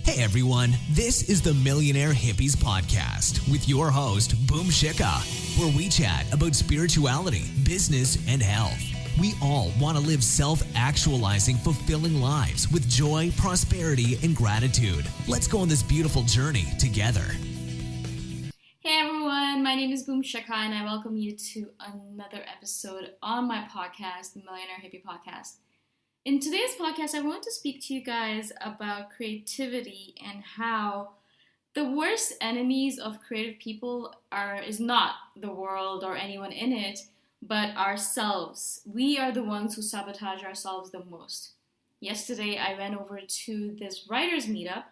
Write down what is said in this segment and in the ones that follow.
Hey everyone, this is the Millionaire Hippies podcast with your host, Boom Shikha, where we chat about spirituality, business, and health. We all want to live self-actualizing, fulfilling lives with joy, prosperity, and gratitude. Let's go on this beautiful journey together. Hey everyone, my name is Boom Shikha and I welcome you to another episode on my podcast, the Millionaire Hippie podcast. In today's podcast, I want to speak to you guys about creativity and how the worst enemies of creative people is not the world or anyone in it, but ourselves. We are the ones who sabotage ourselves the most. Yesterday, I went over to this writer's meetup,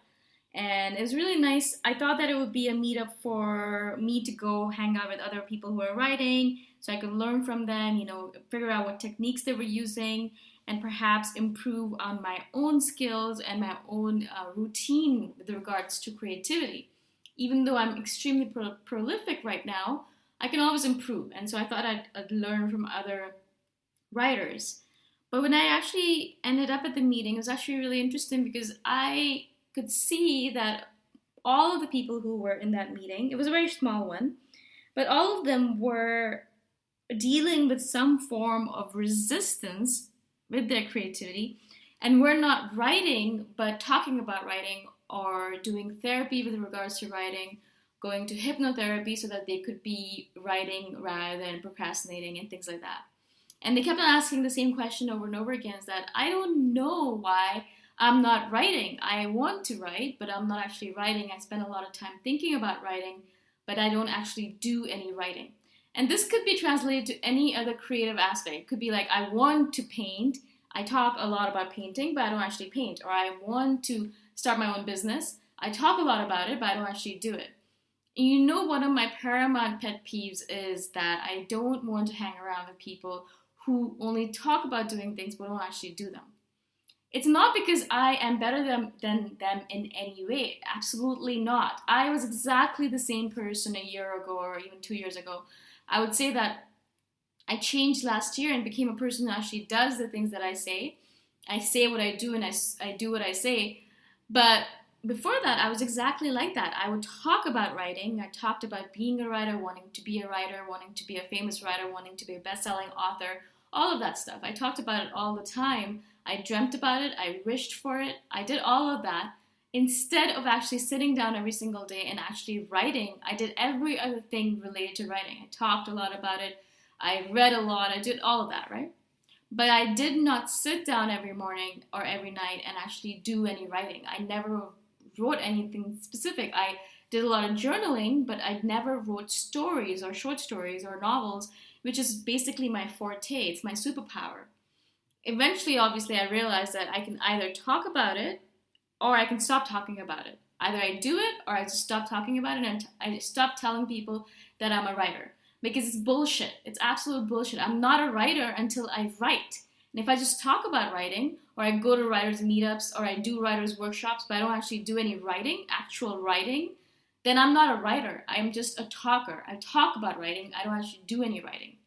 and it was really nice. I thought that it would be a meetup for me to go hang out with other people who are writing, so I could learn from them, figure out what techniques they were using, and perhaps improve on my own skills and my own routine with regards to creativity. Even though I'm extremely prolific right now, I can always improve. And so I thought I'd learn from other writers. But when I actually ended up at the meeting, it was actually really interesting because I could see that all of the people who were in that meeting, it was a very small one, but all of them were dealing with some form of resistance with their creativity, and we're not writing, but talking about writing or doing therapy with regards to writing, going to hypnotherapy so that they could be writing rather than procrastinating and things like that. And they kept on asking the same question over and over again, is that I don't know why I'm not writing. I want to write, but I'm not actually writing. I spend a lot of time thinking about writing, but I don't actually do any writing. And this could be translated to any other creative aspect. It could be like, I want to paint. I talk a lot about painting, but I don't actually paint. Or I want to start my own business. I talk a lot about it, but I don't actually do it. And one of my paramount pet peeves is that I don't want to hang around with people who only talk about doing things, but don't actually do them. It's not because I am better than them in any way. Absolutely not. I was exactly the same person a year ago or even 2 years ago. I would say that I changed last year and became a person who actually does the things that I say. I say what I do and I do what I say. But before that, I was exactly like that. I would talk about writing. I talked about being a writer, wanting to be a writer, wanting to be a famous writer, wanting to be a best-selling author, all of that stuff. I talked about it all the time. I dreamt about it. I wished for it. I did all of that. Instead of actually sitting down every single day and actually writing, I did every other thing related to writing. I talked a lot about it. I read a lot. I did all of that, right? But I did not sit down every morning or every night and actually do any writing. I never wrote anything specific. I did a lot of journaling, but I never wrote stories or short stories or novels, which is basically my forte. It's my superpower. Eventually, obviously, I realized that I can either talk about it or I can stop talking about it. Either I do it or I just stop talking about it and I stop telling people that I'm a writer. Because it's bullshit. It's absolute bullshit. I'm not a writer until I write. And if I just talk about writing, or I go to writers' meetups, or I do writers' workshops, but I don't actually do any writing, actual writing, then I'm not a writer. I'm just a talker. I talk about writing. I don't actually do any writing.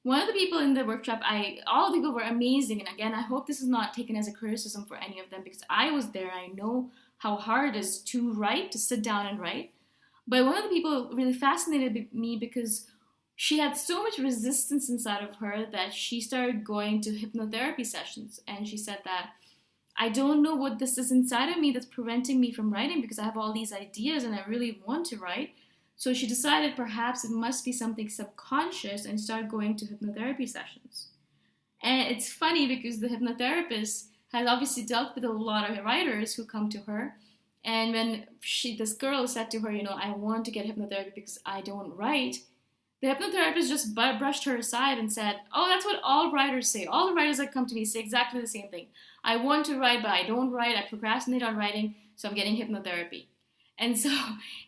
One of the people in the workshop, all the people were amazing. And again, I hope this is not taken as a criticism for any of them because I was there. I know how hard it is to write, to sit down and write. But one of the people really fascinated me because she had so much resistance inside of her that she started going to hypnotherapy sessions. And she said that, I don't know what this is inside of me that's preventing me from writing because I have all these ideas and I really want to write. So she decided perhaps it must be something subconscious and started going to hypnotherapy sessions. And it's funny because the hypnotherapist has obviously dealt with a lot of writers who come to her. And when this girl said to her, I want to get hypnotherapy because I don't write, the hypnotherapist just brushed her aside and said, oh, that's what all writers say. All the writers that come to me say exactly the same thing. I want to write, but I don't write. I procrastinate on writing, so I'm getting hypnotherapy. And so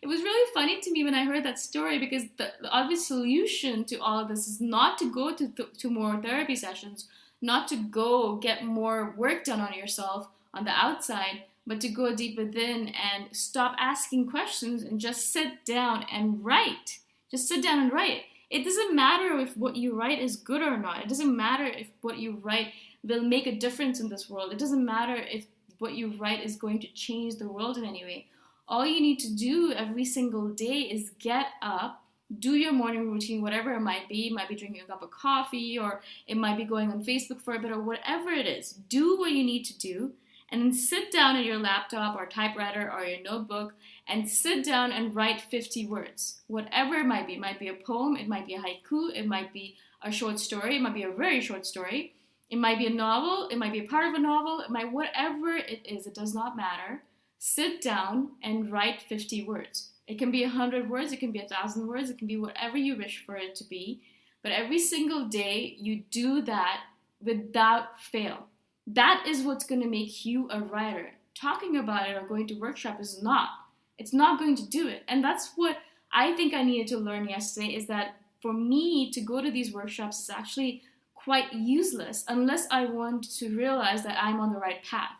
it was really funny to me when I heard that story because the obvious solution to all of this is not to go to more therapy sessions, not to go get more work done on yourself on the outside, but to go deep within and stop asking questions and just sit down and write. Just sit down and write. It doesn't matter if what you write is good or not. It doesn't matter if what you write will make a difference in this world. It doesn't matter if what you write is going to change the world in any way. All you need to do every single day is get up, do your morning routine, whatever it might be. It might be drinking a cup of coffee, or it might be going on Facebook for a bit, or whatever it is. Do what you need to do, and then sit down at your laptop or typewriter or your notebook and sit down and write 50 words. Whatever it might be. It might be a poem, it might be a haiku, it might be a short story, it might be a very short story, it might be a novel, it might be a part of a novel, it might, whatever it is, it does not matter. Sit down and write 50 words. It can be 100 words, it can be 1,000 words, it can be whatever you wish for it to be. But every single day, you do that without fail. That is what's going to make you a writer. Talking about it or going to workshop is not. It's not going to do it. And that's what I think I needed to learn yesterday, is that for me to go to these workshops is actually quite useless unless I want to realize that I'm on the right path.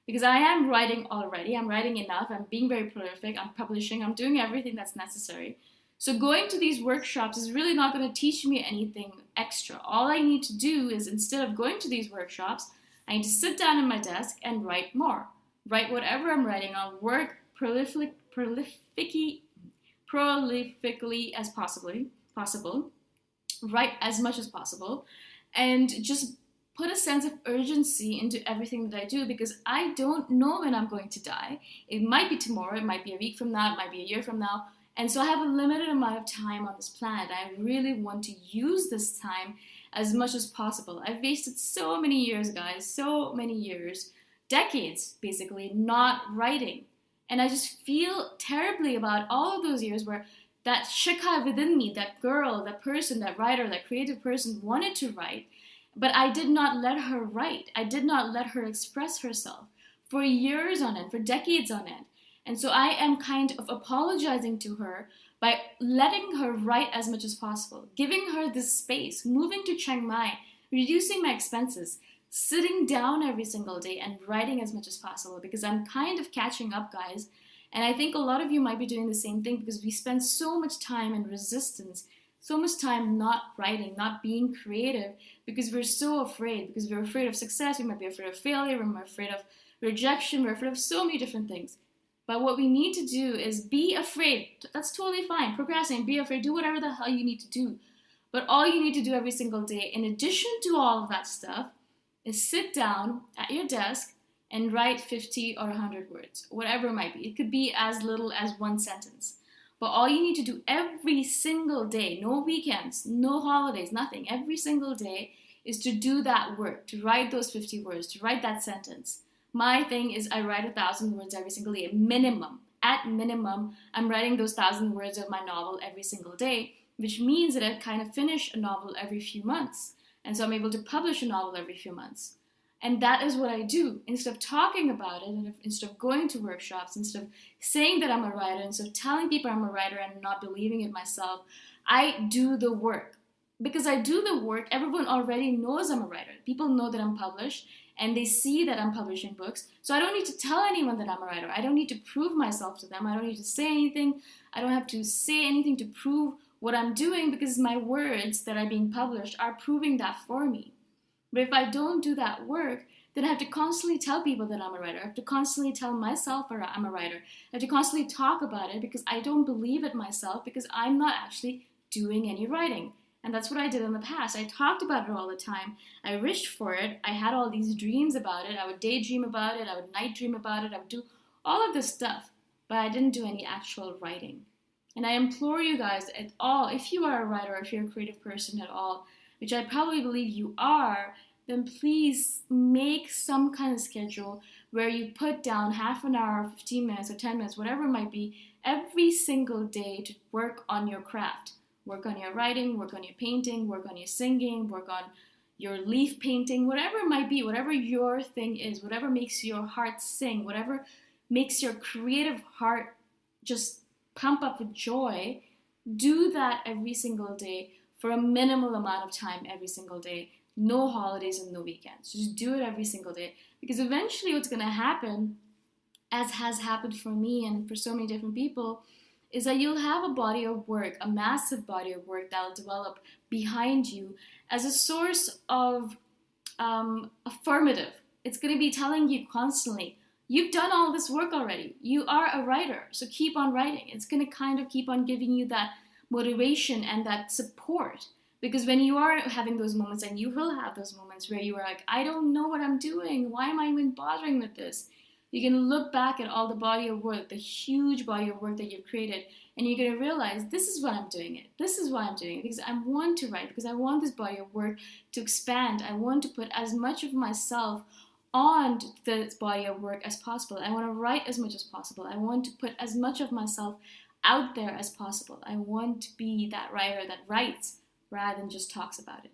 Because I am writing already, I'm writing enough, I'm being very prolific, I'm publishing, I'm doing everything that's necessary. So going to these workshops is really not going to teach me anything extra. All I need to do is, instead of going to these workshops, I need to sit down at my desk and write more. Write whatever I'm writing on, work prolifically as possible, write as much as possible, and just put a sense of urgency into everything that I do, because I don't know when I'm going to die. It might be tomorrow, it might be a week from now, it might be a year from now. And so I have a limited amount of time on this planet. I really want to use this time as much as possible. I've wasted so many years, guys, so many years, decades basically, not writing. And I just feel terribly about all of those years where that Shikha within me, that girl, that person, that writer, that creative person wanted to write, but I did not let her write. I did not let her express herself for years on end, for decades on end. And so I am kind of apologizing to her by letting her write as much as possible, giving her this space, moving to Chiang Mai, reducing my expenses, sitting down every single day and writing as much as possible, because I'm kind of catching up, guys. And I think a lot of you might be doing the same thing, because we spend so much time in resistance, so much time not writing, not being creative, because we're so afraid, because we're afraid of success, we might be afraid of failure, we're afraid of rejection, we're afraid of so many different things. But what we need to do is be afraid. That's totally fine. Procrastinate, be afraid, do whatever the hell you need to do. But all you need to do every single day, in addition to all of that stuff, is sit down at your desk and write 50 or 100 words, whatever it might be. It could be as little as one sentence. But all you need to do every single day, no weekends, no holidays, nothing, every single day, is to do that work, to write those 50 words, to write that sentence. My thing is I write 1,000 words every single day, minimum. At minimum, I'm writing those 1,000 words of my novel every single day, which means that I kind of finish a novel every few months. And so I'm able to publish a novel every few months. And that is what I do. Instead of talking about it, and instead of going to workshops, instead of saying that I'm a writer, instead of telling people I'm a writer and not believing it myself, I do the work. Because I do the work, everyone already knows I'm a writer. People know that I'm published, and they see that I'm publishing books. So I don't need to tell anyone that I'm a writer. I don't need to prove myself to them. I don't need to say anything. I don't have to say anything to prove what I'm doing, because my words that are being published are proving that for me. But if I don't do that work, then I have to constantly tell people that I'm a writer. I have to constantly tell myself I'm a writer. I have to constantly talk about it, because I don't believe it myself, because I'm not actually doing any writing. And that's what I did in the past. I talked about it all the time. I wished for it. I had all these dreams about it. I would daydream about it. I would night dream about it. I would do all of this stuff. But I didn't do any actual writing. And I implore you guys at all, if you are a writer, if you're a creative person at all, which I probably believe you are, then please make some kind of schedule where you put down half an hour, 15 minutes, or 10 minutes, whatever it might be, every single day to work on your craft. Work on your writing, work on your painting, work on your singing, work on your leaf painting, whatever it might be, whatever your thing is, whatever makes your heart sing, whatever makes your creative heart just pump up with joy, do that every single day for a minimal amount of time every single day. No holidays and no weekends. Just do it every single day. Because eventually what's going to happen, as has happened for me and for so many different people, is that you'll have a body of work, a massive body of work that will develop behind you as a source of affirmative. It's going to be telling you constantly, you've done all this work already. You are a writer, so keep on writing. It's going to kind of keep on giving you that motivation and that support. Because when you are having those moments, and you will have those moments where you are like, I don't know what I'm doing. Why am I even bothering with this? You can look back at all the body of work, the huge body of work that you've created, and you're going to realize this is what I'm doing it. This is why I'm doing it, because I want to write, because I want this body of work to expand. I want to put as much of myself on this body of work as possible. I want to write as much as possible. I want to put as much of myself out there as possible. I want to be that writer that writes rather than just talks about it.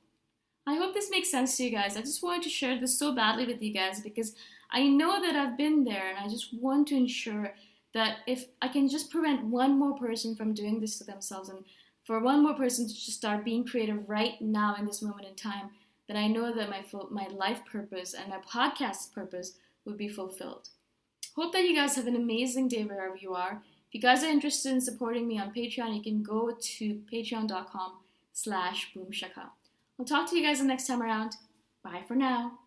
I hope this makes sense to you guys. I just wanted to share this so badly with you guys because I know that I've been there, and I just want to ensure that if I can just prevent one more person from doing this to themselves, and for one more person to just start being creative right now in this moment in time, then I know that my life purpose and my podcast purpose would be fulfilled. Hope that you guys have an amazing day wherever you are. If you guys are interested in supporting me on Patreon, you can go to patreon.com/boomshikha. I'll talk to you guys the next time around. Bye for now.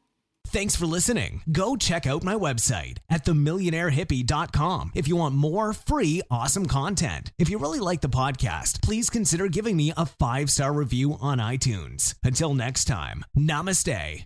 Thanks for listening. Go check out my website at themillionairehippie.com if you want more free, awesome content. If you really like the podcast, please consider giving me a 5-star review on iTunes. Until next time, namaste.